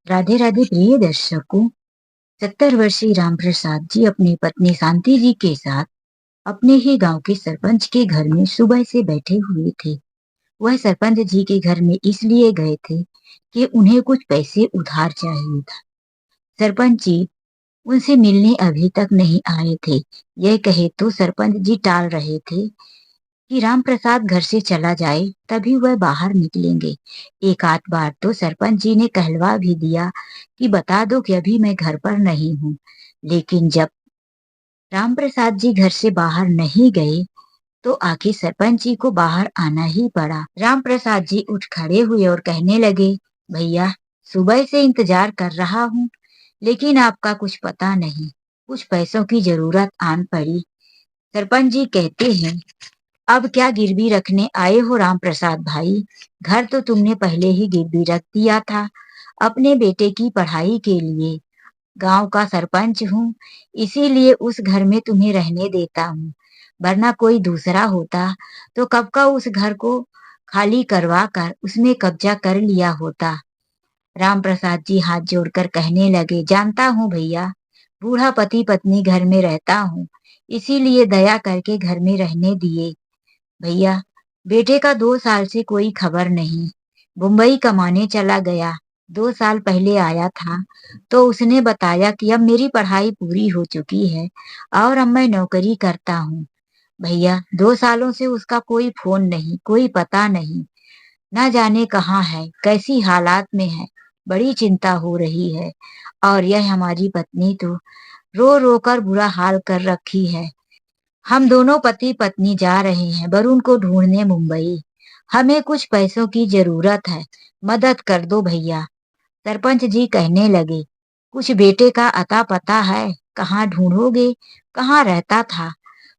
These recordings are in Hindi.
राधे राधे प्रिय दर्शकों। 70 वर्षीय राम प्रसाद जी अपनी पत्नी शांति जी के साथ अपने ही गांव के सरपंच के घर में सुबह से बैठे हुए थे। वह सरपंच जी के घर में इसलिए गए थे कि उन्हें कुछ पैसे उधार चाहिए था। सरपंच जी उनसे मिलने अभी तक नहीं आए थे। यह कहे तो सरपंच जी टाल रहे थे कि राम प्रसाद घर से चला जाए तभी वह बाहर निकलेंगे। एक आध बार तो सरपंच जी ने कहलवा भी दिया कि बता दो कि अभी मैं घर पर नहीं हूँ। लेकिन जब राम प्रसाद जी घर से बाहर नहीं गए तो आखिर सरपंच जी को बाहर आना ही पड़ा। राम प्रसाद जी उठ खड़े हुए और कहने लगे, भैया सुबह से इंतजार कर रहा हूँ लेकिन आपका कुछ पता नहीं। कुछ पैसों की जरूरत आन पड़ी। सरपंच जी कहते हैं, अब क्या गिरवी रखने आए हो राम प्रसाद भाई? घर तो तुमने पहले ही गिरवी रख दिया था अपने बेटे की पढ़ाई के लिए। गांव का सरपंच हूँ, इसीलिए उस घर में तुम्हें रहने देता हूँ, वरना कोई दूसरा होता तो कब का उस घर को खाली करवा कर उसमें कब्जा कर लिया होता। राम प्रसाद जी हाथ जोड़कर कहने लगे, जानता हूँ भैया, बूढ़ा पति पत्नी घर में रहता हूँ, इसीलिए दया करके घर में रहने दिए। भैया बेटे का 2 साल से कोई खबर नहीं। मुंबई कमाने चला गया, 2 साल पहले आया था तो उसने बताया कि अब मेरी पढ़ाई पूरी हो चुकी है और अब मैं नौकरी करता हूँ। भैया 2 सालों से उसका कोई फोन नहीं, कोई पता नहीं। ना जाने कहाँ है, कैसी हालात में है, बड़ी चिंता हो रही है। और यह हमारी पत्नी तो रो रो कर बुरा हाल कर रखी है। हम दोनों पति पत्नी जा रहे हैं वरुण को ढूंढने मुंबई। हमें कुछ पैसों की जरूरत है, मदद कर दो भैया। सरपंच जी कहने लगे, कुछ बेटे का अता पता है? कहाँ ढूंढोगे? कहाँ रहता था?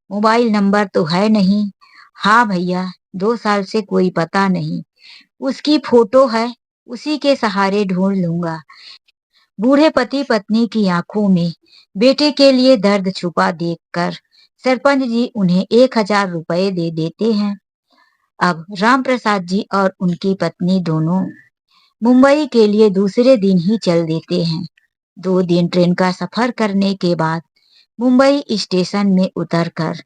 मोबाइल नंबर तो है नहीं। हाँ भैया, 2 साल से कोई पता नहीं। उसकी फोटो है, उसी के सहारे ढूंढ लूंगा। बूढ़े पति पत्नी की आंखों में बेटे के लिए दर्द छुपा देखकर सरपंच जी उन्हें 1,000 रुपए दे देते हैं। अब राम प्रसाद जी और उनकी पत्नी दोनों मुंबई के लिए दूसरे दिन ही चल देते हैं। 2 दिन ट्रेन का सफर करने के बाद मुंबई स्टेशन में उतरकर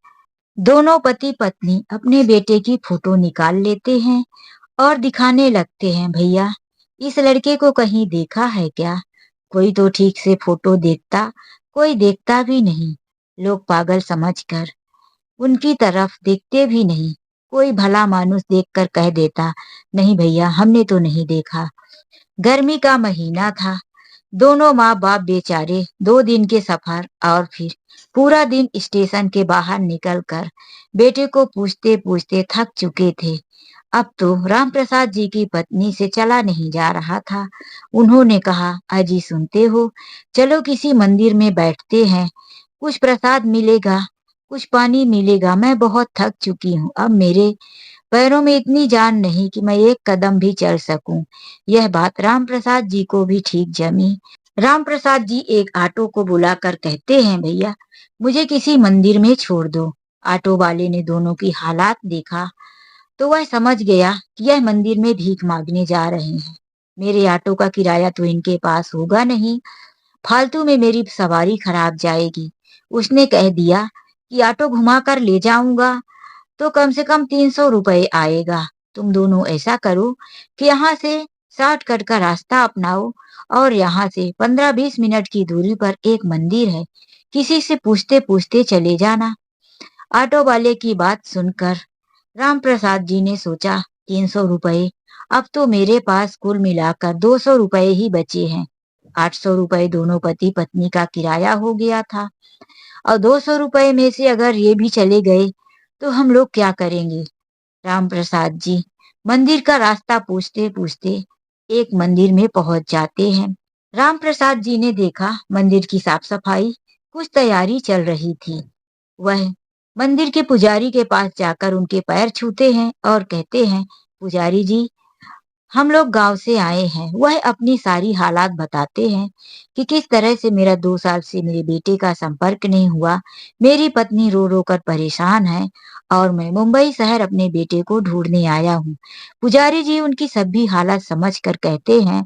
दोनों पति पत्नी अपने बेटे की फोटो निकाल लेते हैं और दिखाने लगते हैं, भैया इस लड़के को कहीं देखा है क्या? कोई तो ठीक से फोटो देखता, कोई देखता भी नहीं। लोग पागल समझकर उनकी तरफ देखते भी नहीं। कोई भला मानुस देखकर कह देता, नहीं भैया हमने तो नहीं देखा। गर्मी का महीना था। दोनों माँ बाप बेचारे 2 दिन के सफर और फिर पूरा दिन स्टेशन के बाहर निकलकर बेटे को पूछते पूछते थक चुके थे। अब तो राम प्रसाद जी की पत्नी से चला नहीं जा रहा था। उन्होंने कहा, अजी सुनते हो, चलो किसी मंदिर में बैठते हैं, कुछ प्रसाद मिलेगा, कुछ पानी मिलेगा। मैं बहुत थक चुकी हूँ, अब मेरे पैरों में इतनी जान नहीं कि मैं एक कदम भी चल सकूं। यह बात राम प्रसाद जी को भी ठीक जमी। राम प्रसाद जी एक ऑटो को बुलाकर कहते हैं, भैया मुझे किसी मंदिर में छोड़ दो। ऑटो वाले ने दोनों की हालात देखा तो वह समझ गया कि यह मंदिर में भीख मांगने जा रहे हैं। मेरे ऑटो का किराया तो इनके पास होगा नहीं, फालतू में मेरी सवारी खराब जाएगी। उसने कह दिया कि ऑटो घुमा कर ले जाऊंगा तो कम से कम 300 रुपए आएगा। तुम दोनों ऐसा करो कि यहाँ से शॉर्टकट का रास्ता अपनाओ और यहाँ से 15-20 मिनट की दूरी पर एक मंदिर है, किसी से पूछते पूछते चले जाना। ऑटो वाले की बात सुनकर राम प्रसाद जी ने सोचा, 300 रुपए, अब तो मेरे पास कुल मिलाकर 200 रुपए ही बचे हैं। 800 रुपए दोनों पति पत्नी का किराया हो गया था और 200 रुपए में से अगर ये भी चले गए तो हम लोग क्या करेंगे? राम प्रसाद जी मंदिर का रास्ता पूछते पूछते एक मंदिर में पहुंच जाते हैं। राम प्रसाद जी ने देखा मंदिर की साफ सफाई कुछ तैयारी चल रही थी। वह मंदिर के पुजारी के पास जाकर उनके पैर छूते हैं और कहते हैं, पुजारी जी हम लोग गांव से आए हैं। वह अपनी सारी हालात बताते हैं कि किस तरह से मेरा 2 साल से मेरे बेटे का संपर्क नहीं हुआ, मेरी पत्नी रो रो कर परेशान है और मैं मुंबई शहर अपने बेटे को ढूंढने आया हूँ। पुजारी जी उनकी सभी हालत समझ कर कहते हैं,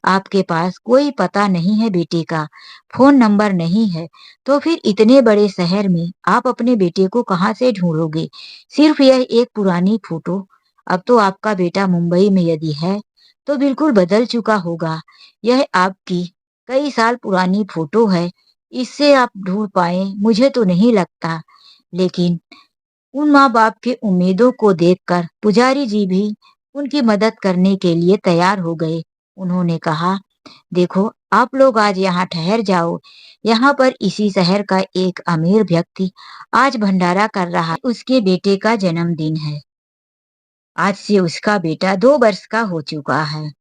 आपके पास कोई पता नहीं है बेटे का, फ़ोन नंबर नहीं है, तो फिर इतने बड़े शहर में आप अपने बेटे को कहाँ से ढूँढोगे? सिर्फ़ यह एक पुरानी फ़ोटो। अब तो आपका बेटा मुंबई में यदि है, तो बिल्कुल बदल चुका होगा। यह आपकी कई साल पुरानी फ़ोटो है, इससे आप ढूँढ पाएँ, मुझे तो नहीं लगता। लेकिन उन माँ-बाप की उम्मीदों को देखकर पुजारी जी भी उनकी मदद करने के लिए तैयार हो गए। उन्होंने कहा, देखो, आप लोग आज यहाँ ठहर जाओ। यहाँ पर इसी शहर का एक अमीर व्यक्ति आज भंडारा कर रहा है। उसके बेटे का जन्मदिन है। आज से उसका बेटा 2 वर्ष का हो चुका है।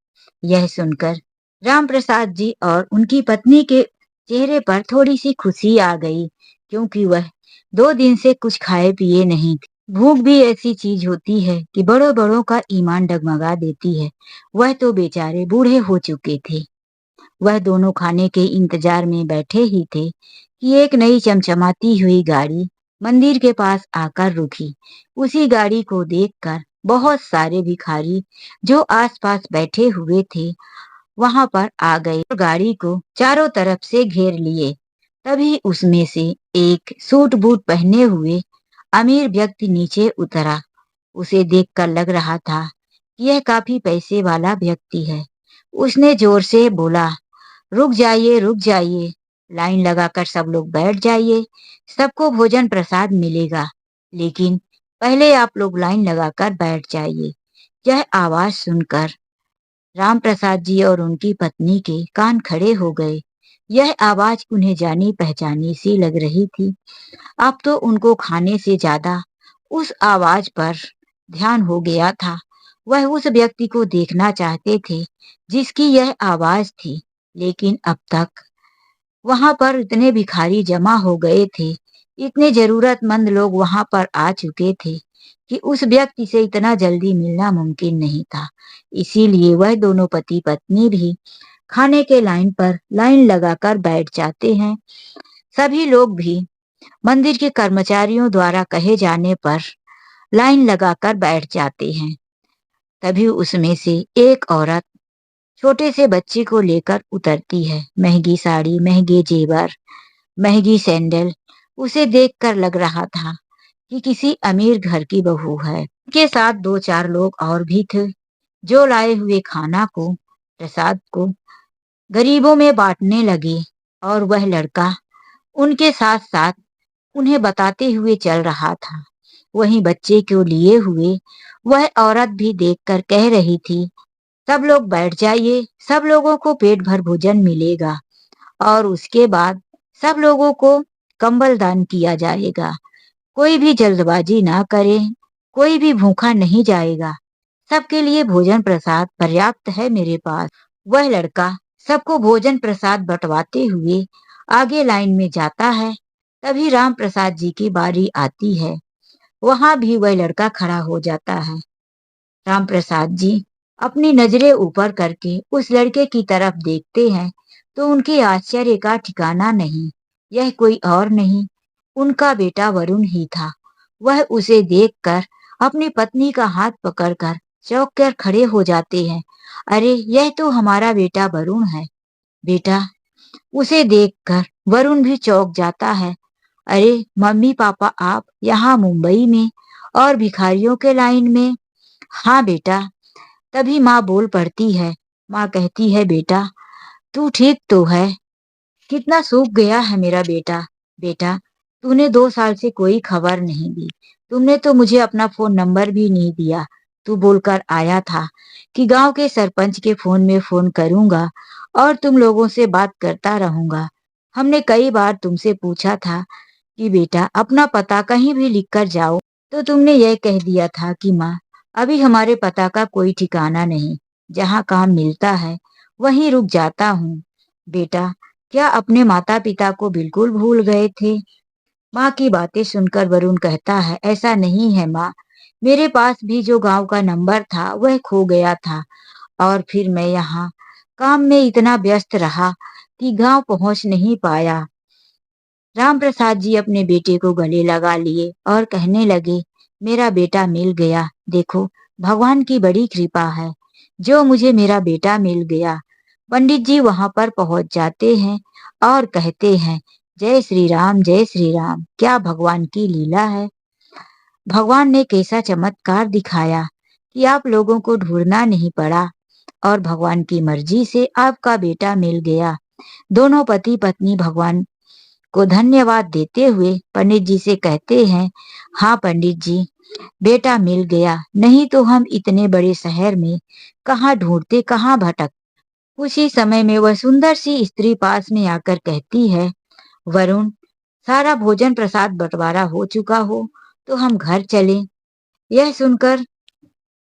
यह सुनकर राम प्रसाद जी और उनकी पत्नी के चेहरे पर थोड़ी-सी खुशी आ गई, क्योंकि वह 2 दिन से कुछ खाए पिए नहीं थे। भूख भी ऐसी चीज होती है कि बड़ों-बड़ों का ईमान डगमगा देती है। वह तो बेचारे बूढ़े हो चुके थे। वह दोनों खाने के इंतजार में बैठे ही थे कि एक नई चमचमाती हुई गाड़ी मंदिर के पास आकर रुकी। उसी गाड़ी को देखकर बहुत सारे भिखारी जो आसपास बैठे हुए थे वहां पर आ गए और गाड़ी को चारों तरफ से घेर लिए। तभी उसमें से एक सूट बूट पहने हुए अमीर व्यक्ति नीचे उतरा। उसे देखकर लग रहा था कि यह काफी पैसे वाला व्यक्ति है। उसने जोर से बोला, रुक जाइए, लाइन लगाकर सब लोग बैठ जाइए, सबको भोजन प्रसाद मिलेगा, लेकिन पहले आप लोग लाइन लगाकर बैठ जाइए। यह आवाज सुनकर राम प्रसाद जी और उनकी पत्नी के कान खड़े हो गए। यह आवाज उन्हें जानी पहचानी सी लग रही थी। अब तो उनको खाने से ज्यादा उस आवाज पर ध्यान हो गया था। वह उस व्यक्ति को देखना चाहते थे जिसकी यह आवाज थी, लेकिन अब तक वहां पर इतने भिखारी जमा हो गए थे, इतने जरूरतमंद लोग वहां पर आ चुके थे कि उस व्यक्ति से इतना जल्दी मिलना मुमकिन नहीं था। इसीलिए वह दोनों पति पत्नी भी खाने के लाइन पर लाइन लगाकर बैठ जाते हैं। सभी लोग भी मंदिर के कर्मचारियों द्वारा कहे जाने पर लाइन लगाकर बैठ जाते हैं। तभी उसमें से एक औरत छोटे से बच्चे को लेकर उतरती है। महंगी साड़ी, महंगे जेवर, महंगी सैंडल। उसे देखकर लग रहा था कि किसी अमीर घर की बहू है। उनके साथ 2-4 लोग और भी थे जो लाए हुए खाना को, प्रसाद को गरीबों में बांटने लगे और वह लड़का उनके साथ-साथ उन्हें बताते हुए चल रहा था। वहीं बच्चे को लिए हुए वह औरत भी देखकर कह रही थी, सब लोग बैठ जाइए, सब लोगों को पेट भर भोजन मिलेगा और उसके बाद सब लोगों को कंबल दान किया जाएगा। कोई भी जल्दबाजी ना करे, कोई भी भूखा नहीं जाएगा। सबके लिए भोजन प्रसाद पर्याप्त है मेरे पास। वह लड़का सबको भोजन प्रसाद बंटवाते हुए आगे लाइन में जाता है। तभी राम प्रसाद जी की बारी आती है। वहां भी वह लड़का खड़ा हो जाता है। राम प्रसाद जी अपनी नजरें ऊपर करके उस लड़के की तरफ देखते हैं तो उनके आश्चर्य का ठिकाना नहीं। यह कोई और नहीं, उनका बेटा वरुण ही था। वह उसे देखकर अपनी पत्नी का हाथ पकड़कर चौंक कर खड़े हो जाते हैं। अरे, यह तो हमारा बेटा वरुण है। बेटा, उसे देखकर वरुण भी चौंक जाता है। अरे मम्मी पापा, आप यहाँ मुंबई में और भिखारियों के लाइन में? हाँ बेटा। तभी माँ बोल पड़ती है। माँ कहती है, बेटा तू ठीक तो है? कितना सूख गया है मेरा बेटा। बेटा, तूने 2 साल से कोई खबर नहीं दी। तुमने तो मुझे अपना फोन नंबर भी नहीं दिया। तू बोलकर आया था कि गांव के सरपंच के फोन में फोन करूंगा और तुम लोगों से बात करता रहूंगा। हमने कई बार तुमसे पूछा था कि बेटा अपना पता कहीं भी लिख कर जाओ, तो तुमने यह कह दिया था कि माँ, अभी हमारे पता का कोई ठिकाना नहीं, जहाँ काम मिलता है वहीं रुक जाता हूँ। बेटा, क्या अपने माता पिता को बिल्कुल भूल गए थे? माँ की बातें सुनकर वरुण कहता है, ऐसा नहीं है माँ, मेरे पास भी जो गांव का नंबर था वह खो गया था और फिर मैं यहाँ काम में इतना व्यस्त रहा कि गांव पहुंच नहीं पाया। राम प्रसाद जी अपने बेटे को गले लगा लिए और कहने लगे, मेरा बेटा मिल गया। देखो, भगवान की बड़ी कृपा है जो मुझे मेरा बेटा मिल गया। पंडित जी वहां पर पहुंच जाते हैं और कहते हैं, जय श्री राम, क्या भगवान की लीला है। भगवान ने कैसा चमत्कार दिखाया कि आप लोगों को ढूंढना नहीं पड़ा और भगवान की मर्जी से आपका बेटा मिल गया। दोनों पति पत्नी भगवान को धन्यवाद देते हुए पंडित जी से कहते हैं, हाँ पंडित जी, बेटा मिल गया, नहीं तो हम इतने बड़े शहर में कहाँ ढूंढते, कहाँ भटक। उसी समय में वह सुंदर सी स्त्री पास में आकर कहती है, वरुण, सारा भोजन प्रसाद बंटवारा हो चुका हो तो हम घर चलें। यह सुनकर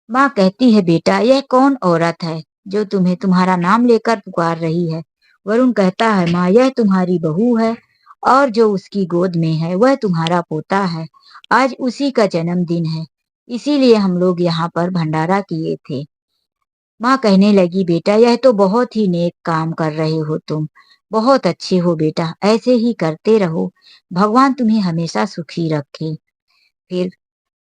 माँ कहती है, बेटा यह कौन औरत है जो तुम्हें तुम्हारा नाम लेकर पुकार रही है। वरुण कहता है, माँ यह तुम्हारी बहू है और जो उसकी गोद में है वह तुम्हारा पोता है। आज उसी का जन्मदिन है, इसीलिए हम लोग यहाँ पर भंडारा किए थे। माँ कहने लगी, बेटा यह तो बहुत ही नेक काम कर रहे हो तुम, बहुत अच्छे हो बेटा, ऐसे ही करते रहो, भगवान तुम्हें हमेशा सुखी रखे। फिर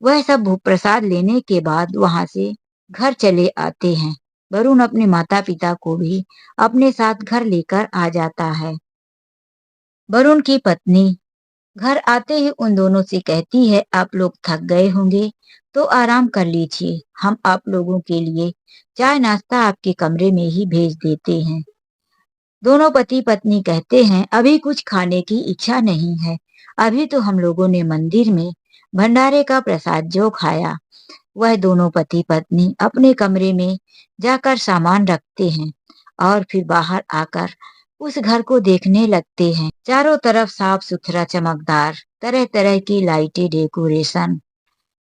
वह सब प्रसाद लेने के बाद वहां से घर चले आते हैं। वरुण अपने माता पिता को भी अपने साथ घर लेकर आ जाता है। वरुण की पत्नी घर आते ही उन दोनों से कहती है, आप लोग थक गए होंगे तो आराम कर लीजिए, हम आप लोगों के लिए चाय नाश्ता आपके कमरे में ही भेज देते हैं। दोनों पति पत्नी कहते हैं, अभी कुछ खाने की इच्छा नहीं है, अभी तो हम लोगों ने मंदिर में भंडारे का प्रसाद जो खाया। वह दोनों पति पत्नी अपने कमरे में जाकर सामान रखते हैं और फिर बाहर आकर उस घर को देखने लगते हैं। चारों तरफ साफ सुथरा चमकदार, तरह तरह की लाइटें, डेकोरेशन,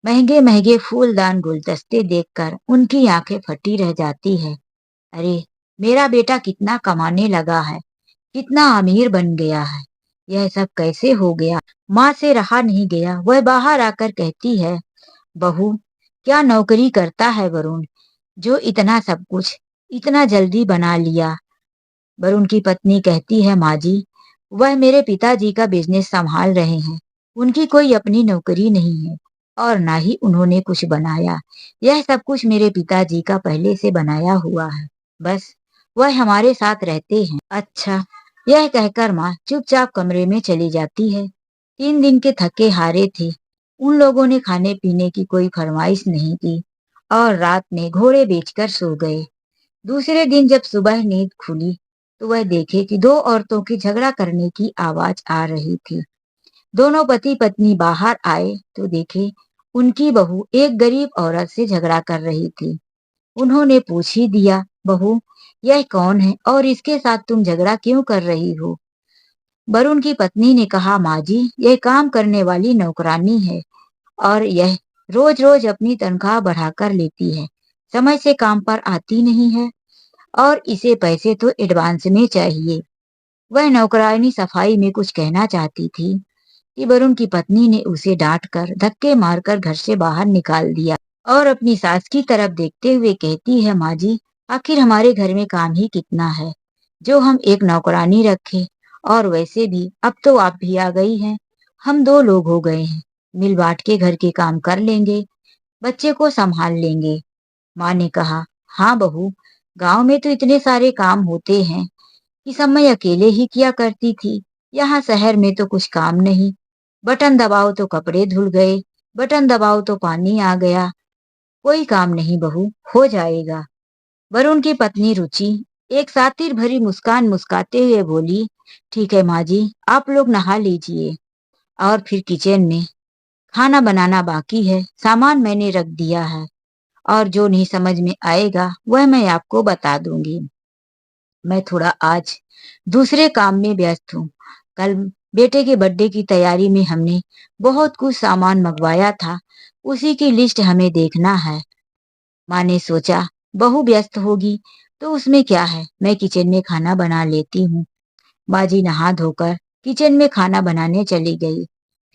महंगे महंगे फूलदान, गुलदस्ते देखकर उनकी आंखें फटी रह जाती है। अरे, मेरा बेटा कितना कमाने लगा है, कितना अमीर बन गया है, यह सब कैसे हो गया। माँ से रहा नहीं गया, वह बाहर आकर कहती है, बहू, क्या नौकरी करता है वरुण, जो इतना सब कुछ इतना जल्दी बना लिया। वरुण की पत्नी कहती है, माँ जी, वह मेरे पिताजी का बिजनेस संभाल रहे हैं, उनकी कोई अपनी नौकरी नहीं है और ना ही उन्होंने कुछ बनाया, यह सब कुछ मेरे पिताजी का पहले से बनाया हुआ है, बस वह हमारे साथ रहते हैं। अच्छा, यह कहकर माँ चुपचाप कमरे में चली जाती है। 3 दिन के थके हारे थे, उन लोगों ने खाने पीने की कोई फरमाइश नहीं की और रात में घोड़े बेचकर सो गए। दूसरे दिन जब सुबह नींद खुली तो वह देखे कि दो औरतों की झगड़ा करने की आवाज आ रही थी। दोनों पति पत्नी बाहर आए तो देखे उनकी बहू एक गरीब औरत से झगड़ा कर रही थी। उन्होंने पूछ ही दिया, बहू यह कौन है और इसके साथ तुम झगड़ा क्यों कर रही हो। वरुण की पत्नी ने कहा, माँ जी, यह काम करने वाली नौकरानी है और यह रोज रोज अपनी तनख्वाह बढ़ाकर लेती है, समय से काम पर आती नहीं है और इसे पैसे तो एडवांस में चाहिए। वह नौकरानी सफाई में कुछ कहना चाहती थी कि वरुण की पत्नी ने उसे डांटकर धक्के मारकर घर से बाहर निकाल दिया और अपनी सास की तरफ देखते हुए कहती है, माँ जी, आखिर हमारे घर में काम ही कितना है जो हम एक नौकरानी रखें, और वैसे भी अब तो आप भी आ गई हैं, हम 2 लोग हो गए हैं, मिल बांट के घर के काम कर लेंगे, बच्चे को संभाल लेंगे। माँ ने कहा, हाँ बहू, गांव में तो इतने सारे काम होते हैं कि सब मैं अकेले ही किया करती थी, यहाँ शहर में तो कुछ काम नहीं, बटन दबाओ तो कपड़े धुल गए, बटन दबाओ तो पानी आ गया, कोई काम नहीं बहू, हो जाएगा। वरुण की पत्नी रुचि एक सातिर भरी मुस्कान मुस्काते हुए बोली, ठीक है माँ जी, आप लोग नहा लीजिए। और फिर किचन में खाना बनाना बाकी है, सामान मैंने रख दिया है और जो नहीं समझ में आएगा वह मैं आपको बता दूंगी। मैं थोड़ा आज दूसरे काम में व्यस्त हूँ। कल बेटे के बर्थडे की तैयारी में हमने बहुत कुछ सामान मंगवाया था, उसी की लिस्ट हमें देखना है। माँ ने सोचा, बहू व्यस्त होगी तो उसमें क्या है, मैं किचन में खाना बना लेती हूँ। बाजी नहा धोकर किचन में खाना बनाने चली गई,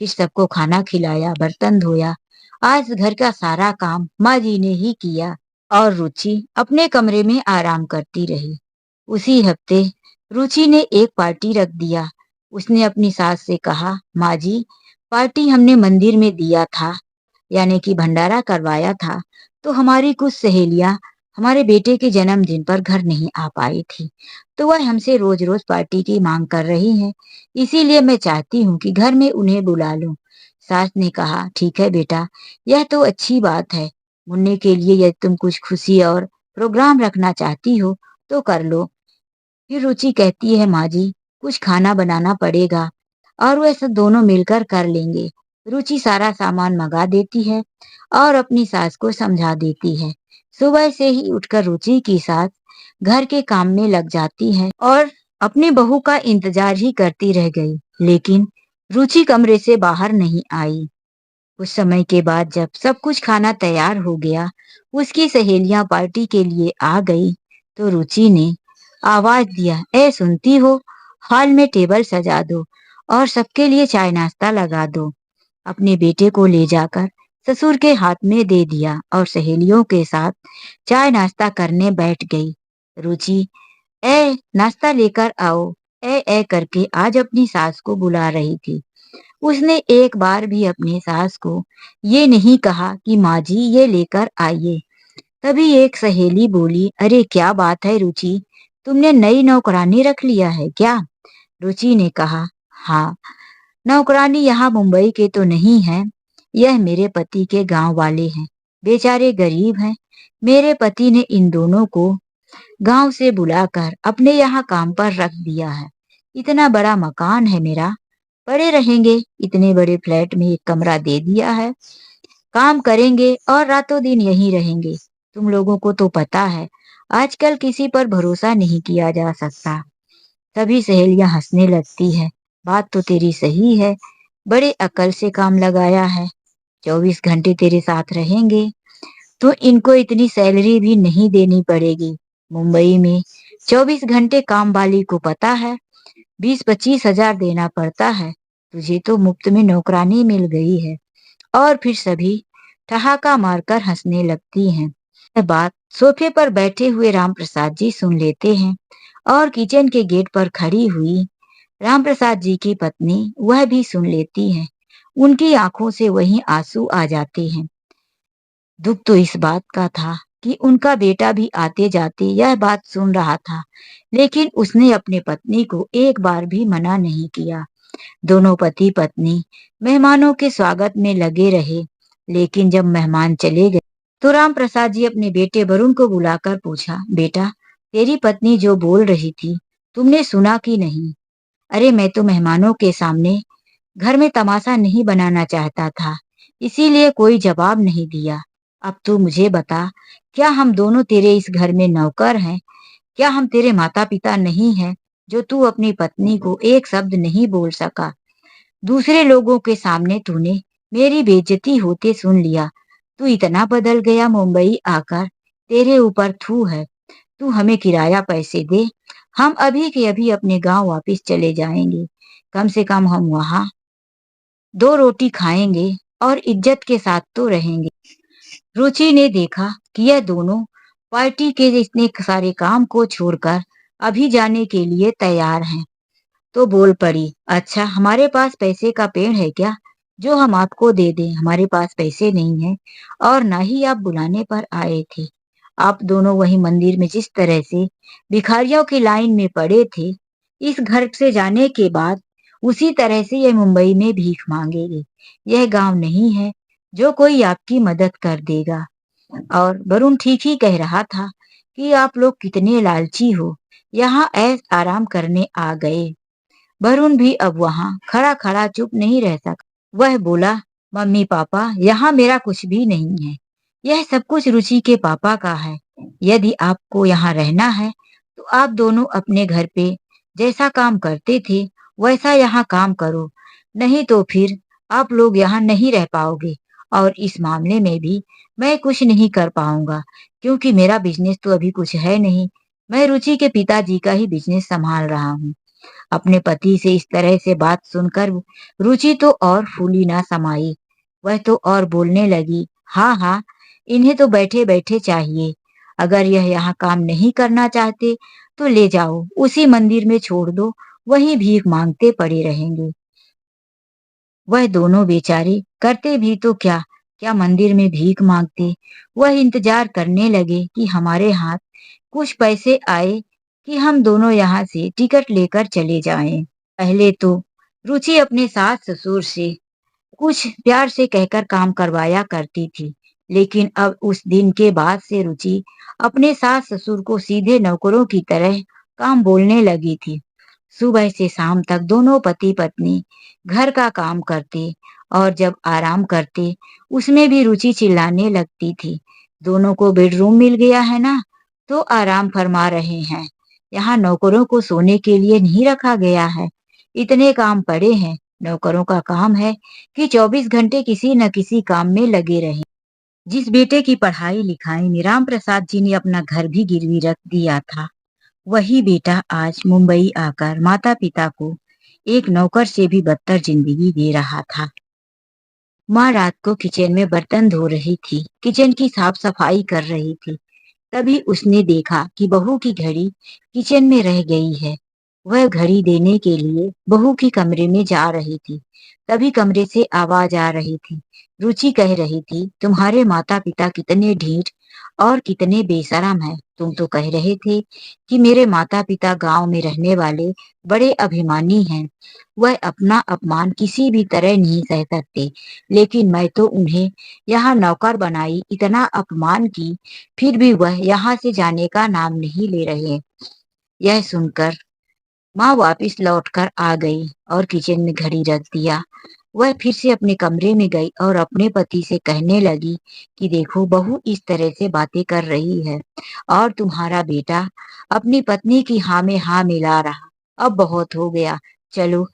फिर सबको खाना खिलाया, बर्तन धोया। आज घर का सारा काम माँ जी ने ही किया और रुचि अपने कमरे में आराम करती रही। उसी हफ्ते रुचि ने एक पार्टी रख दिया। उसने अपनी सास से कहा, माँ जी, पार्टी हमने मंदिर में दिया था, यानी कि भंडारा करवाया था, तो हमारी कुछ सहेलियां हमारे बेटे के जन्मदिन पर घर नहीं आ पाई थी, तो वह हमसे रोज-रोज पार्टी की मांग कर रही हैं। इसीलिए मैं चाहती हूँ कि घर में उन्हें बुला लूँ। सास ने कहा, ठीक है बेटा, यह तो अच्छी बात है। मुन्ने के लिए यदि तुम कुछ खुशी और प्रोग्राम रखना चाहती हो, तो कर लो। फिर रुचि कहती है, माँ जी, कुछ खाना बनाना पड़ेगा और वह सब दोनों मिलकर कर लेंगे। रुचि सारा सामान मंगा देती है और अपनी सास को समझा देती है। सुबह से ही उठकर रुचि की सास घर के काम में लग जाती है और अपनी बहू का इंतजार ही करती रह गई, लेकिन रुचि कमरे से बाहर नहीं आई। कुछ समय के बाद जब सब कुछ खाना तैयार हो गया, उसकी सहेलियां पार्टी के लिए आ गई, तो रुचि ने आवाज दिया, ए सुनती हो, हॉल में टेबल सजा दो और सबके लिए चाय नाश्ता लगा दो। अपने बेटे को ले जाकर ससुर के हाथ में दे दिया और सहेलियों के साथ चाय नाश्ता करने बैठ गई। रुचि ए नाश्ता लेकर आओ, ए करके आज अपनी सास को बुला रही थी। उसने एक बार भी अपने सास को ये नहीं कहा कि माँ जी ये लेकर आइए। तभी एक सहेली बोली, अरे क्या बात है रुचि, तुमने नई नौकरानी रख लिया है क्या? रुचि ने कहा, हाँ, नौकरानी यहाँ मुंबई के तो नहीं है, यह मेरे पति के गांव वाले हैं। बेचारे गरीब हैं। मेरे पति ने इन दोनों को गांव से बुलाकर अपने यहाँ काम पर रख दिया है। इतना बड़ा मकान है मेरा, पड़े रहेंगे। इतने बड़े फ्लैट में एक कमरा दे दिया है, काम करेंगे और रातों दिन यहीं रहेंगे। तुम लोगों को तो पता है, आजकल किसी पर भरोसा नहीं किया जा सकता। तभी सहेलियां हंसने लगती है। बात तो तेरी सही है, बड़े अकल से काम लगाया है। 24 घंटे तेरे साथ रहेंगे तो इनको इतनी सैलरी भी नहीं देनी पड़ेगी। मुंबई में 24 घंटे काम वाली को पता है 20-25 हजार देना पड़ता है। तुझे तो मुफ्त में नौकरानी मिल गई है। और फिर सभी ठहाका मारकर हंसने लगती हैं। यह बात सोफे पर बैठे हुए रामप्रसाद जी सुन लेते हैं और किचन के गेट पर खड़ी हुई रामप्रसाद जी की पत्नी वह भी सुन लेती है। उनकी आंखों से वहीं आंसू आ जाते हैं। दुख तो इस बात का था कि उनका बेटा भी आते जाते यह बात सुन रहा था, लेकिन उसने अपने पत्नी को एक बार भी मना नहीं किया। दोनों पति पत्नी मेहमानों के स्वागत में लगे रहे, लेकिन जब मेहमान चले गए तो राम प्रसाद जी अपने बेटे वरुण को बुलाकर पूछा, बेटा, तेरी पत्नी जो बोल रही थी, तुमने सुना कि नहीं? अरे मैं तो मेहमानों के सामने घर में तमाशा नहीं बनाना चाहता था, इसीलिए कोई जवाब नहीं दिया। अब तू मुझे बता, क्या हम दोनों तेरे इस घर में नौकर हैं? क्या हम तेरे माता पिता नहीं हैं, जो तू अपनी पत्नी को एक शब्द नहीं बोल सका? दूसरे लोगों के सामने तूने मेरी बेइज्जती होते सुन लिया। तू इतना बदल गया मुंबई आकर, तेरे ऊपर थू है। तू हमें किराया पैसे दे, हम अभी के अभी अपने गांव वापस चले जाएंगे। कम से कम हम वहां 2 रोटी खाएंगे और इज्जत के साथ तो रहेंगे। रुचि ने देखा कि यह दोनों पार्टी के इतने सारे काम को छोड़कर अभी जाने के लिए तैयार हैं, तो बोल पड़ी, अच्छा हमारे पास पैसे का पेड़ है क्या जो हम आपको दे दें? हमारे पास पैसे नहीं है और ना ही आप बुलाने पर आए थे। आप दोनों वही मंदिर में जिस तरह से भिखारियों की लाइन में पड़े थे, इस घर से जाने के बाद उसी तरह से यह मुंबई में भीख मांगेंगे। यह गांव नहीं है जो कोई आपकी मदद कर देगा। और वरुण ठीक ही कह रहा था कि आप लोग कितने लालची हो, यहाँ ऐश आराम करने आ गए। वरुण भी अब वहां खड़ा खड़ा चुप नहीं रह सका। वह बोला, मम्मी पापा, यहाँ मेरा कुछ भी नहीं है। यह सब कुछ रुचि के पापा का है। यदि आपको यहाँ रहना है तो आप दोनों अपने घर पे जैसा काम करते थे वैसा यहाँ काम करो, नहीं तो फिर आप लोग यहाँ नहीं रह पाओगे। और इस मामले में भी मैं कुछ नहीं कर पाऊंगा, क्योंकि मेरा बिजनेस तो अभी कुछ है नहीं। मैं रुचि के पिताजी का ही बिजनेस संभाल रहा हूँ। अपने पति से इस तरह से बात सुनकर रुचि तो और फूली ना समाई। वह तो और बोलने लगी, हाँ हाँ, इन्हें तो बैठे बैठे चाहिए। अगर यह यहाँ काम नहीं करना चाहते तो ले जाओ, उसी मंदिर में छोड़ दो, वहीं भीख मांगते पड़े रहेंगे। वह दोनों बेचारे करते भी तो क्या, क्या मंदिर में भीख मांगते। वह इंतजार करने लगे कि हमारे हाथ कुछ पैसे आए कि हम दोनों यहाँ से टिकट लेकर चले जाएं। पहले तो रुचि अपने सास ससुर से कुछ प्यार से कहकर काम करवाया करती थी, लेकिन अब उस दिन के बाद से रुचि अपने सास ससुर को सीधे नौकरों की तरह काम बोलने लगी थी। सुबह से शाम तक दोनों पति पत्नी घर का काम करते और जब आराम करते उसमें भी रुचि चिल्लाने लगती थी। दोनों को बेडरूम मिल गया है ना, तो आराम फरमा रहे हैं। यहाँ नौकरों को सोने के लिए नहीं रखा गया है। इतने काम पड़े हैं। नौकरों का काम है कि 24 घंटे किसी न किसी काम में लगे रहें। जिस बेटे की पढ़ाई लिखाई में राम प्रसाद जी ने अपना घर भी गिरवी रख दिया था, वही बेटा आज मुंबई आकर माता पिता को एक नौकर से भी बदतर जिंदगी दे रहा था। माँ रात को किचन में बर्तन धो रही थी, किचन की साफ सफाई कर रही थी। तभी उसने देखा कि बहू की घड़ी किचन में रह गई है। वह घड़ी देने के लिए बहू की कमरे में जा रही थी। तभी कमरे से आवाज आ रही थी। रुचि कह रही थी, तुम्हारे माता पिता कितने ढीठ और कितने बेशरम हैं। तुम तो कह रहे थे कि मेरे माता पिता गांव में रहने वाले बड़े अभिमानी हैं। वह अपना अपमान किसी भी तरह नहीं सह सकते, लेकिन मैं तो उन्हें यहाँ नौकर बनाई, इतना अपमान की, फिर भी वह यहाँ से जाने का नाम नहीं ले रहे। यह सुनकर माँ वापिस लौटकर आ गई और किचन में घड़ी रख दिया। वह फिर से अपने कमरे में गई और अपने पति से कहने लगी कि देखो बहू इस तरह से बातें कर रही है और तुम्हारा बेटा अपनी पत्नी की हाँ में हाँ मिला रहा। अब बहुत हो गया, चलो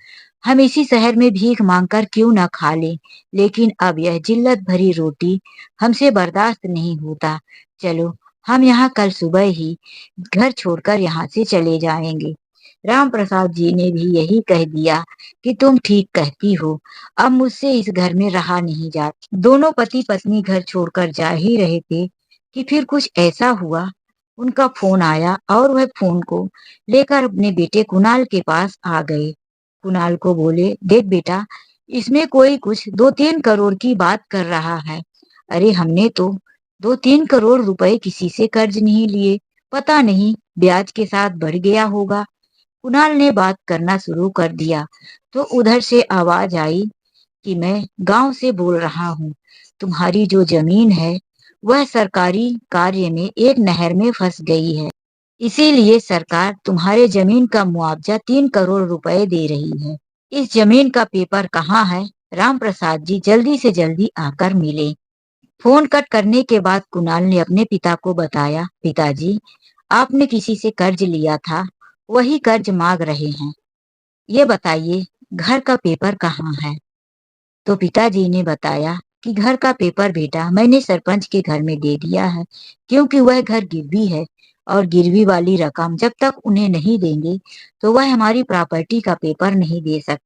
हम इसी शहर में भीख मांगकर क्यों ना खा लें, लेकिन अब यह जिल्लत भरी रोटी हमसे बर्दाश्त नहीं होता। चलो हम यहाँ कल सुबह ही घर छोड़कर यहाँ से चले जाएंगे। राम प्रसाद जी ने भी यही कह दिया कि तुम ठीक कहती हो, अब मुझसे इस घर में रहा नहीं जाता। दोनों पति पत्नी घर छोड़कर जा ही रहे थे कि फिर कुछ ऐसा हुआ। उनका फोन आया और वह फोन को लेकर अपने बेटे कुणाल के पास आ गए। कुणाल को बोले, देख बेटा, इसमें कोई कुछ 2-3 करोड़ की बात कर रहा है। अरे हमने तो 2-3 करोड़ रुपए किसी से कर्ज नहीं लिए, पता नहीं ब्याज के साथ बढ़ गया होगा। कुणाल ने बात करना शुरू कर दिया तो उधर से आवाज आई कि मैं गांव से बोल रहा हूँ। तुम्हारी जो जमीन है वह सरकारी कार्य में एक नहर में फंस गई है, इसीलिए सरकार तुम्हारे जमीन का मुआवजा 3 करोड़ रुपए दे रही है। इस जमीन का पेपर कहाँ है? राम प्रसाद जी जल्दी से जल्दी आकर मिले। फोन कट करने के बाद कुणाल ने अपने पिता को बताया, पिताजी आपने किसी से कर्ज लिया था, वही कर्ज मांग रहे हैं। ये बताइए घर का पेपर कहाँ है? तो पिताजी ने बताया कि घर का पेपर बेटा मैंने सरपंच के घर में दे दिया है, क्योंकि वह घर गिरवी है और गिरवी वाली रकम जब तक उन्हें नहीं देंगे तो वह हमारी प्रॉपर्टी का पेपर नहीं दे सकते।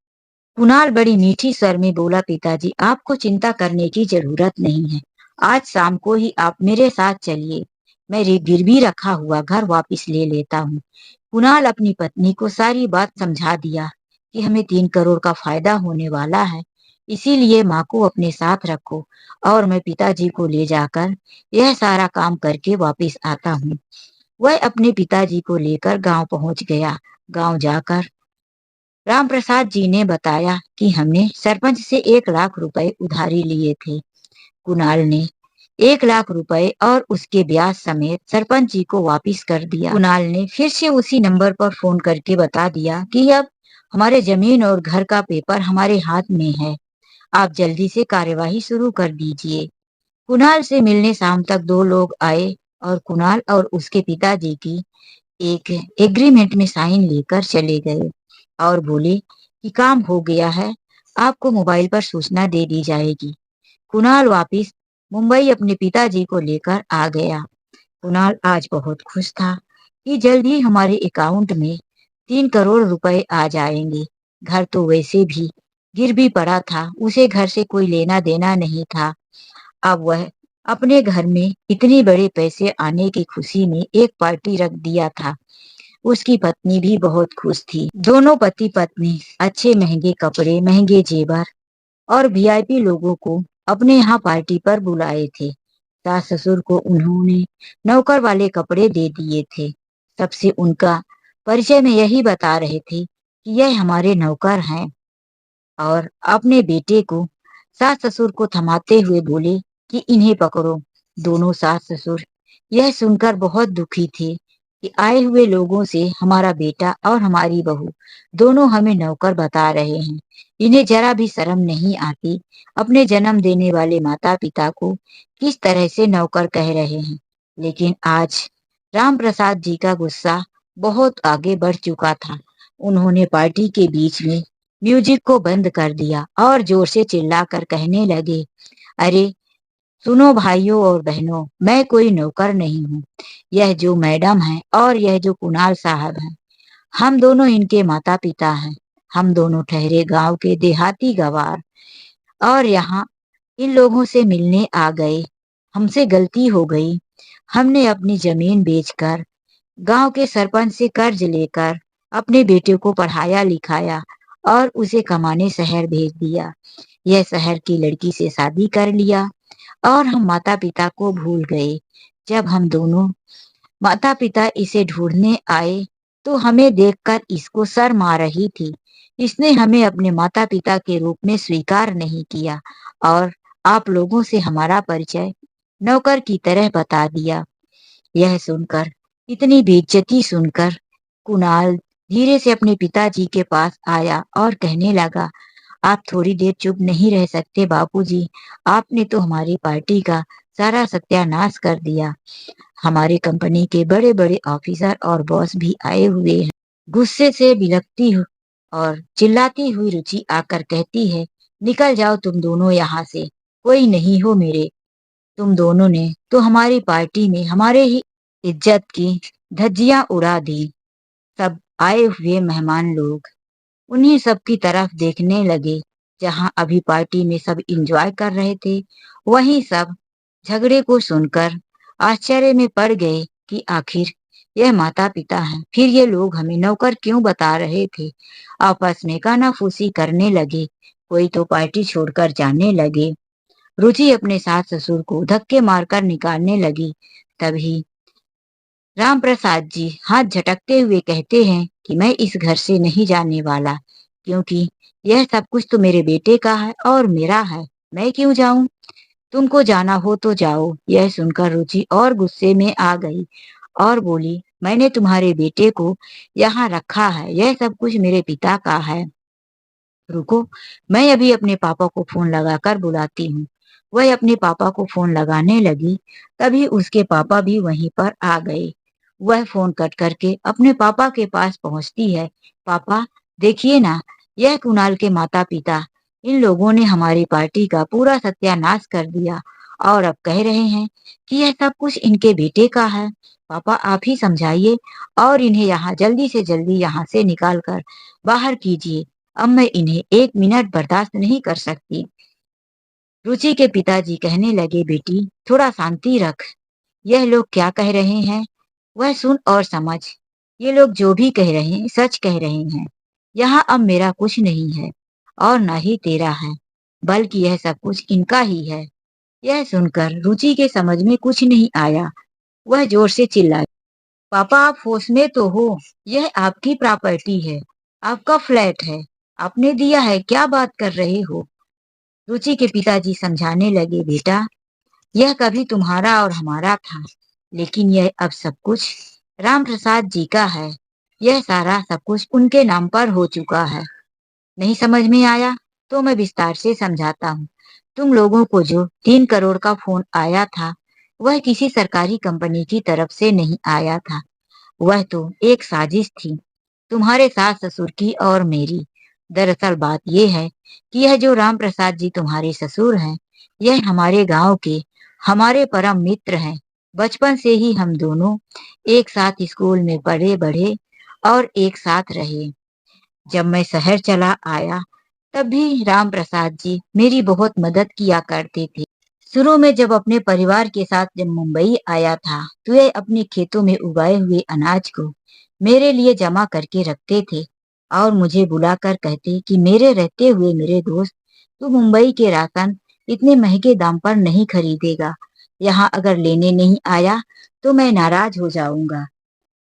कुणाल बड़ी मीठी स्वर में बोला, पिताजी आपको चिंता करने की जरूरत नहीं है। आज शाम को ही आप मेरे साथ चलिए, मैं गिरवी रखा हुआ घर वापस ले लेता हूँ। कुणाल अपनी पत्नी को सारी बात समझा दिया कि हमें 3 करोड़ का फायदा होने वाला है, इसीलिए माँ को अपने साथ रखो और मैं पिताजी को ले जाकर यह सारा काम करके वापस आता हूँ। वह अपने पिताजी को लेकर गांव पहुंच गया। गांव जाकर राम प्रसाद जी ने बताया कि हमने सरपंच से 1 लाख रुपए उधारी लिए थे। कुणाल ने 1 लाख रुपए और उसके ब्याज समेत सरपंच जी को वापिस कर दिया। कुणाल ने फिर से उसी नंबर पर फोन करके बता दिया कि अब हमारे जमीन और घर का पेपर हमारे हाथ में है, आप जल्दी से कार्यवाही शुरू कर दीजिए। कुणाल से मिलने शाम तक 2 लोग आए और कुणाल और उसके पिताजी की एक एग्रीमेंट में साइन लेकर चले गए और बोले कि काम हो गया है, आपको मोबाइल पर सूचना दे दी जाएगी। कुणाल वापिस मुंबई अपने पिताजी को लेकर आ गया। कुणाल आज बहुत खुश था कि जल्द ही हमारे अकाउंट में 3 करोड़ रुपए आ जाएंगे। घर तो वैसे भी गिरवी पड़ा था, उसे घर से कोई लेना देना नहीं था। अब वह अपने घर में इतने बड़े पैसे आने की खुशी में एक पार्टी रख दिया था। उसकी पत्नी भी बहुत खुश थी। दोनों पति पत्नी अच्छे महंगे कपड़े, महंगे जेवर और वीआईपी लोगों को अपने यहाँ पार्टी पर बुलाए थे। सास ससुर को उन्होंने नौकर वाले कपड़े दे दिए थे। सबसे उनका परिचय में यही बता रहे थे कि यह हमारे नौकर हैं, और अपने बेटे को सास ससुर को थमाते हुए बोले कि इन्हें पकड़ो। दोनों सास ससुर यह सुनकर बहुत दुखी थे कि आए हुए लोगों से हमारा बेटा और हमारी बहू दोनों हमें नौकर बता रहे हैं। इन्हें जरा भी शर्म नहीं आती, अपने जन्म देने वाले माता पिता को किस तरह से नौकर कह रहे हैं। लेकिन आज राम प्रसाद जी का गुस्सा बहुत आगे बढ़ चुका था। उन्होंने पार्टी के बीच में म्यूजिक को बंद कर दिया और जोर से चिल्लाकर कहने लगे, अरे सुनो भाइयों और बहनों, मैं कोई नौकर नहीं हूँ। यह जो मैडम है और यह जो कुणाल साहब हैं, हम दोनों इनके माता पिता हैं। हम दोनों ठहरे गांव के देहाती गवार, और यहाँ इन लोगों से मिलने आ गए। हमसे गलती हो गई। हमने अपनी जमीन बेचकर गांव के सरपंच से कर्ज लेकर अपने बेटे को पढ़ाया लिखाया और उसे कमाने शहर भेज दिया। यह शहर की लड़की से शादी कर लिया और हम माता पिता को भूल गए। जब हम दोनों माता पिता इसे ढूंढने आए तो हमें देखकर इसको शर्म आ रही थी। इसने हमें अपने माता पिता के रूप में स्वीकार नहीं किया और आप लोगों से हमारा परिचय नौकर की तरह बता दिया। यह सुनकर, इतनी बेइज्जती सुनकर, कुणाल धीरे से अपने पिताजी के पास आया और कहने लगा, आप थोड़ी देर चुप नहीं रह सकते बापूजी। आपने तो हमारी पार्टी का सारा सत्यानाश कर दिया। हमारी कंपनी के बड़े बड़े ऑफिसर और बॉस भी आए हुए हैं। गुस्से से बिलखती हूँ और चिल्लाती हुई रुचि आकर कहती है, निकल जाओ तुम दोनों यहाँ से, कोई नहीं हो मेरे। तुम दोनों ने तो हमारी पार्टी में हमारे ही इज्जत की धज्जियां उड़ा दी। सब आए हुए मेहमान लोग उन्हीं सब की तरफ देखने लगे। जहां अभी पार्टी में सब एंजॉय कर रहे थे, वहीं सब झगड़े को सुनकर आश्चर्य में पड़ गए कि आखिर यह माता पिता हैं, फिर ये लोग हमें नौकर क्यों बता रहे थे। आपस में कानाफूसी करने लगे। कोई तो पार्टी छोड़कर जाने लगे। रुचि अपने सास ससुर को धक्के मारकर निकालने लगी। तभी राम प्रसाद जी हाथ झटकते हुए कहते हैं कि मैं इस घर से नहीं जाने वाला, क्योंकि यह सब कुछ तो मेरे बेटे का है और मेरा है। मैं क्यों जाऊं? तुमको जाना हो तो जाओ। यह सुनकर रुचि और गुस्से में आ गई और बोली, मैंने तुम्हारे बेटे को यहाँ रखा है, यह सब कुछ मेरे पिता का है। रुको, मैं अभी अपने पापा को फोन लगाकर बुलाती हूँ। वह अपने पापा को फोन लगाने लगी। तभी उसके पापा भी वहीं पर आ गए। वह फोन कट करके अपने पापा के पास पहुंचती है। पापा, देखिए ना, यह कुणाल के माता पिता, इन लोगों ने हमारी पार्टी का पूरा सत्यानाश कर दिया और अब कह रहे हैं कि यह सब कुछ इनके बेटे का है। पापा, आप ही समझाइए और इन्हें यहाँ जल्दी से जल्दी यहाँ से निकाल कर बाहर कीजिए। अब मैं इन्हें 1 मिनट बर्दाश्त नहीं कर सकती। रुचि के पिताजी कहने लगे, बेटी थोड़ा शांति रख। यह लोग क्या कह रहे हैं वह सुन और समझ। ये लोग जो भी कह रहे हैं सच कह रहे हैं। यहाँ अब मेरा कुछ नहीं है और न ही तेरा है, बल्कि यह सब कुछ इनका ही है। यह सुनकर रुचि के समझ में कुछ नहीं आया। वह जोर से चिल्लाई, पापा आप होश में तो हो? यह आपकी प्रॉपर्टी है, आपका फ्लैट है, आपने दिया है, क्या बात कर रहे हो? रुचि के पिताजी समझाने लगे, बेटा यह कभी तुम्हारा और हमारा था, लेकिन यह अब सब कुछ राम प्रसाद जी का है। यह सारा सब कुछ उनके नाम पर हो चुका है। नहीं समझ में आया तो मैं विस्तार से समझाता हूँ। तुम लोगों को जो 3 करोड़ का फोन आया था, वह किसी सरकारी कंपनी की तरफ से नहीं आया था। वह तो एक साजिश थी, तुम्हारे सास ससुर की और मेरी। दरअसल बात यह है कि यह जो राम प्रसाद जी तुम्हारे ससुर हैं, यह हमारे गांव के हमारे परम मित्र हैं। बचपन से ही हम दोनों एक साथ स्कूल में पढ़े बढ़े और एक साथ रहे। जब मैं शहर चला आया तब भी राम प्रसाद जी मेरी बहुत मदद किया करते थे। शुरू में जब अपने परिवार के साथ जब मुंबई आया था तो ये अपने खेतों में उगाए हुए अनाज को मेरे लिए जमा करके रखते थे और मुझे बुलाकर कहते कि मेरे रहते हुए मेरे दोस्त, तू मुंबई के राशन इतने महंगे दाम पर नहीं खरीदेगा। यहाँ अगर लेने नहीं आया तो मैं नाराज हो जाऊंगा।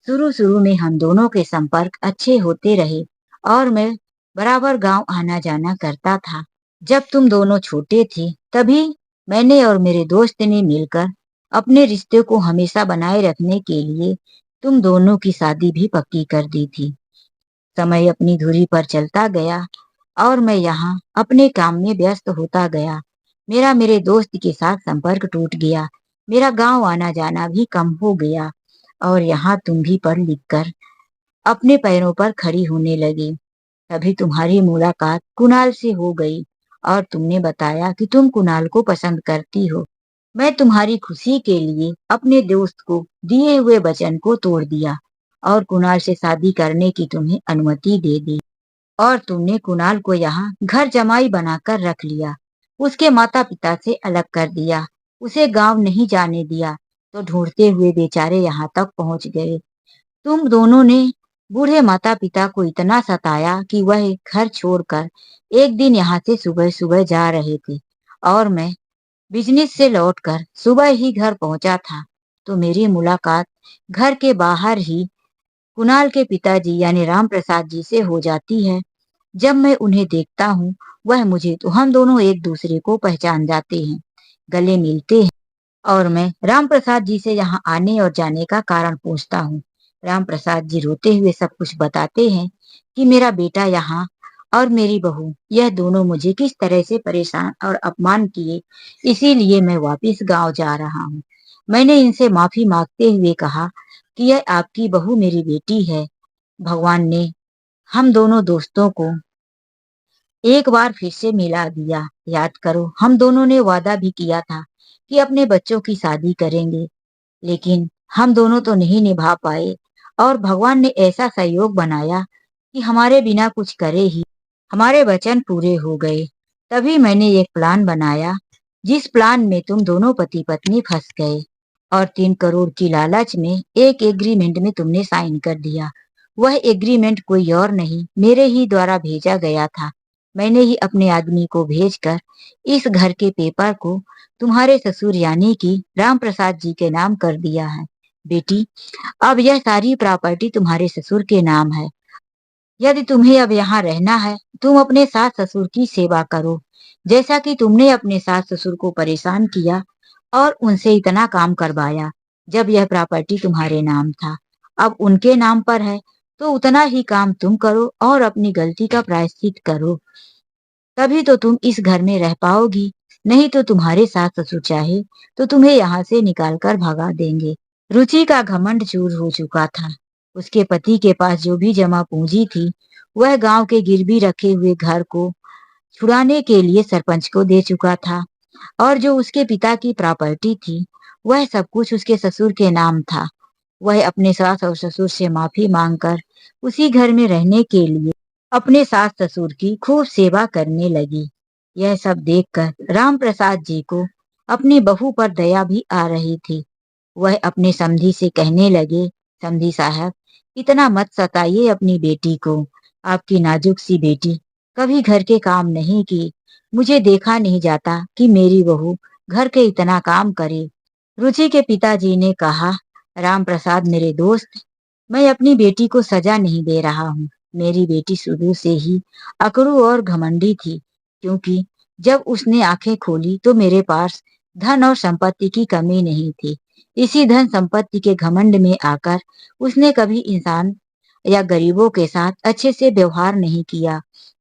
शुरू-शुरू में हम दोनों के संपर्क अच्छे होते रहे और मैं बराबर गांव आना-जाना करता था। जब तुम दोनों छोटे थे, तभी मैंने और मेरे दोस्त ने मिलकर अपने रिश्ते को हमेशा बनाए रखने के लिए तुम दोनों की शादी भी पक्की कर दी थी। समय अपनी धुरी पर चलता गया और मैं यहाँ अपने काम में व्यस्त होता गया। मेरा मेरे दोस्त के साथ संपर्क टूट गया। मेरा गांव आना-जाना भी कम हो गया और यहाँ तुम भी पढ़ लिख कर अपने पैरों पर खड़ी होने लगी। तभी तुम्हारी मुलाकात कुणाल से हो गई और तुमने बताया कि तुम कुणाल को पसंद करती हो। मैं तुम्हारी खुशी के लिए अपने दोस्त को दिए हुए वचन को तोड़ दिया और कुणाल से शादी करने की तुम्हें अनुमति दे दी और तुमने कुणाल को यहाँ घर जमाई बनाकर रख लिया। उसके माता पिता से अलग कर दिया, उसे गांव नहीं जाने दिया, तो ढूंढते हुए बेचारे यहाँ तक पहुंच गए। तुम दोनों ने बूढ़े माता पिता को इतना सताया कि वह घर छोड़कर एक दिन यहाँ से सुबह सुबह जा रहे थे और मैं बिजनेस से लौटकर सुबह ही घर पहुंचा था, तो मेरी मुलाकात घर के बाहर ही कुणाल के पिताजी यानी राम प्रसाद जी से हो जाती है। जब मैं उन्हें देखता हूँ, वह मुझे, तो हम दोनों एक दूसरे को पहचान जाते हैं, गले मिलते हैं और मैं राम प्रसाद जी से यहाँ आने और जाने का कारण पूछता हूँ। राम प्रसाद जी रोते हुए सब कुछ बताते हैं कि मेरा बेटा यहाँ और मेरी बहू, यह दोनों मुझे किस तरह से परेशान और अपमान किए, इसीलिए मैं वापिस गांव जा रहा हूँ। मैंने इनसे माफी मांगते हुए कहा कि यह आपकी बहू मेरी बेटी है। भगवान ने हम दोनों दोस्तों को एक बार फिर से मिला दिया। याद करो, हम दोनों ने वादा भी किया था कि अपने बच्चों की शादी करेंगे, लेकिन हम दोनों तो नहीं निभा पाए और भगवान ने ऐसा संयोग बनाया कि हमारे बिना कुछ करे ही हमारे वचन पूरे हो गए। तभी मैंने एक प्लान बनाया, जिस प्लान में तुम दोनों पति पत्नी फंस गए और 3 करोड़ की लालच में एक एग्रीमेंट में तुमने साइन कर दिया। वह एग्रीमेंट कोई और नहीं, मेरे ही द्वारा भेजा गया था। मैंने ही अपने आदमी को भेजकर इस घर के पेपर को तुम्हारे ससुर यानी कि राम प्रसाद जी के नाम कर दिया है। बेटी, अब यह सारी प्रॉपर्टी तुम्हारे ससुर के नाम है। यदि तुम्हें अब यहाँ रहना है, तुम अपने सास ससुर की सेवा करो, जैसा कि तुमने अपने सास ससुर को परेशान किया और उनसे इतना काम करवाया। जब यह प्रॉपर्टी तुम्हारे नाम था, अब उनके नाम पर है, तो उतना ही काम तुम करो और अपनी गलती का प्रायश्चित करो। तभी तो तुम इस घर में रह पाओगी, नहीं तो तुम्हारे सास ससुर चाहे तो तुम्हें यहाँ से निकाल कर भगा देंगे। रुचि का घमंड चूर हो चुका था। उसके पति के पास जो भी जमा पूंजी थी, वह गांव के गिरवी रखे हुए घर को छुड़ाने के लिए सरपंच को दे चुका था और जो उसके पिता की प्रॉपर्टी थी, वह सब कुछ उसके ससुर के नाम था। वह अपने सास और ससुर से माफी मांगकर उसी घर में रहने के लिए अपने सास ससुर की खूब सेवा करने लगी। यह सब देखकर राम प्रसाद जी को अपनी बहू पर दया भी आ रही थी। वह अपने समधी से कहने लगे, समधी साहब, इतना मत सताइए अपनी बेटी को। आपकी नाजुक सी बेटी कभी घर के काम नहीं की। मुझे देखा नहीं जाता कि मेरी बहू घर के इतना काम करे। रुचि के पिताजी ने कहा, राम प्रसाद मेरे दोस्त, मैं अपनी बेटी को सजा नहीं दे रहा हूँ। मेरी बेटी शुरू से ही अकड़ू और घमंडी थी, क्योंकि जब उसने आंखें खोली तो मेरे पास धन और संपत्ति की कमी नहीं थी। इसी धन संपत्ति के घमंड में आकर उसने कभी इंसान या गरीबों के साथ अच्छे से व्यवहार नहीं किया।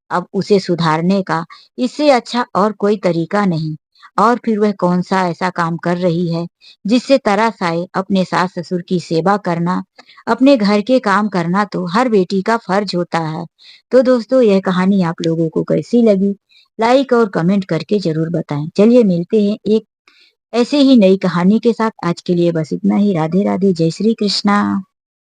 अब उसे सुधारने का इससे अच्छा और कोई तरीका नहीं। और फिर वह कौन सा ऐसा काम कर रही है जिससे तरस आए। अपने सास ससुर की सेवा करना, अपने घर के काम करना तो हर बेटी का फर्ज होता है। तो दोस्तों, यह कहानी आप लोगों को कैसी लगी? लाइक और कमेंट करके जरूर बताएं। चलिए मिलते हैं एक ऐसे ही नई कहानी के साथ। आज के लिए बस इतना ही। राधे राधे, जय श्री कृष्णा।